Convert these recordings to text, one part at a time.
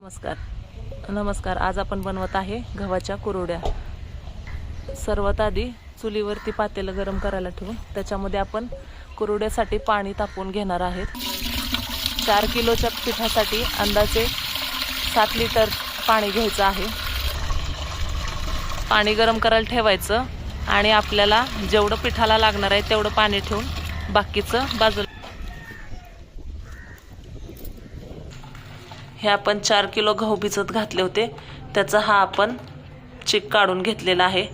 नमस्कार. आज आपण बनवत आहे गव्हाच्या कुरवड्या. सर्वात आधी चुलीवरती पातेलं गरम करायला ठेवून त्याच्यामध्ये आपण कुरवड्यासाठी पाणी तापवून घेणार आहेत. 4 किलोच्या पिठासाठी अंदाजे 7 लिटर पाणी घ्यायचं आहे. पाणी गरम करायला ठेवायचं आणि आपल्याला जेवढं पिठाला लागणार आहे तेवढं पाणी ठेवून बाकीचं बाजूला. हे आपण 4 किलो गहू भिजत घातले होते, त्याचा हा आपण चीक काढून घेतलेला आहे.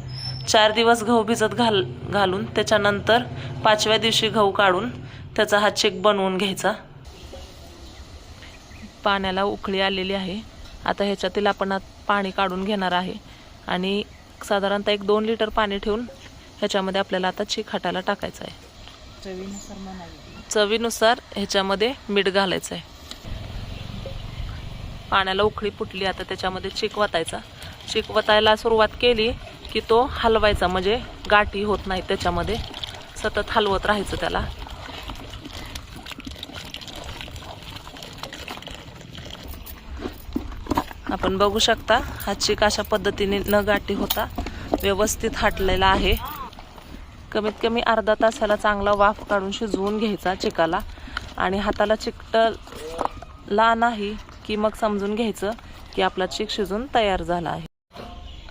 4 दिवस गहू भिजत घालून त्याच्यानंतर 5व्या दिवशी गहू काढून त्याचा हा चीक बनवून घ्यायचा. पाण्याला उकळी आलेली आहे. आता ह्याच्यातील आपण पाणी काढून घेणार आहे आणि साधारणतः 1-2 लिटर पाणी ठेवून ह्याच्यामध्ये आपल्याला आता चीक हाटाला टाकायचा आहे. चवीनुसार ह्याच्यामध्ये मीठ घालायचं आहे. पाण्याला उकळी फुटली, आता त्याच्यामध्ये चीक वतायचा. चीक वतायला सुरुवात केली की तो हलवायचा, म्हणजे गाठी होत नाही. त्याच्यामध्ये सतत हलवत राहायचं त्याला. आपण बघू शकता हा चीक अशा पद्धतीने न गाठी होता व्यवस्थित हाटलेला आहे. कमीत कमी अर्धा तास ह्याला चांगला वाफ काढून शिजवून घ्यायचा चिकाला. आणि हाताला चिकटला नाही की मग समजून घ्यायचं की आपला चीक शिजून तयार झाला आहे.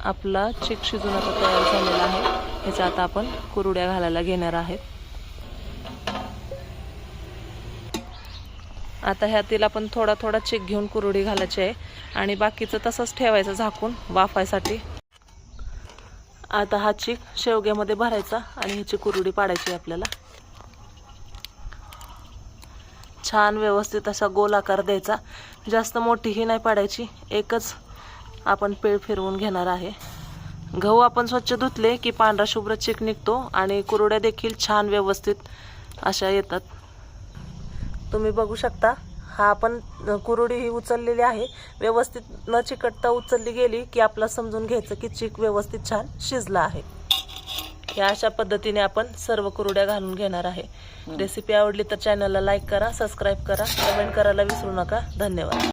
आपला चीक शिजून आता तयार झालेला आहे. ह्याच्या आता आपण कुरवड्या घालायला घेणार आहेत. आता ह्यातील आपण थोडा थोडा चीक घेऊन कुरवडी घालायची आहे आणि बाकीचं तसंच ठेवायचं झाकून वाफायसाठी. आता हा चीक शेवग्यामध्ये भरायचा आणि ह्याची कुरवडी पाडायची आपल्याला. छान व्यवस्थित असा गोल आकार द्यायचा. जास्त मोठीही नाही पाडायची. एकच आपण पेळ फिरवून घेणार आहे. गहू आपण स्वच्छ धुतले की पांढरा शुभ्र चीक निघतो आणि कुरवड्या देखील छान व्यवस्थित अशा येतात. तुम्ही बघू शकता हा आपण कुरवडी ही उचललेली आहे. व्यवस्थित न चिकटता उचलली गेली की आपला समजून घ्यायचं की चीक व्यवस्थित छान शिजला आहे. या अशा पद्धतीने आपण सर्व कुरवड्या घालून घेणार आहे. रेसिपी आवडली तर चॅनलला लाईक करा, सबस्क्राईब करा, कमेंट करायला विसरू नका. धन्यवाद.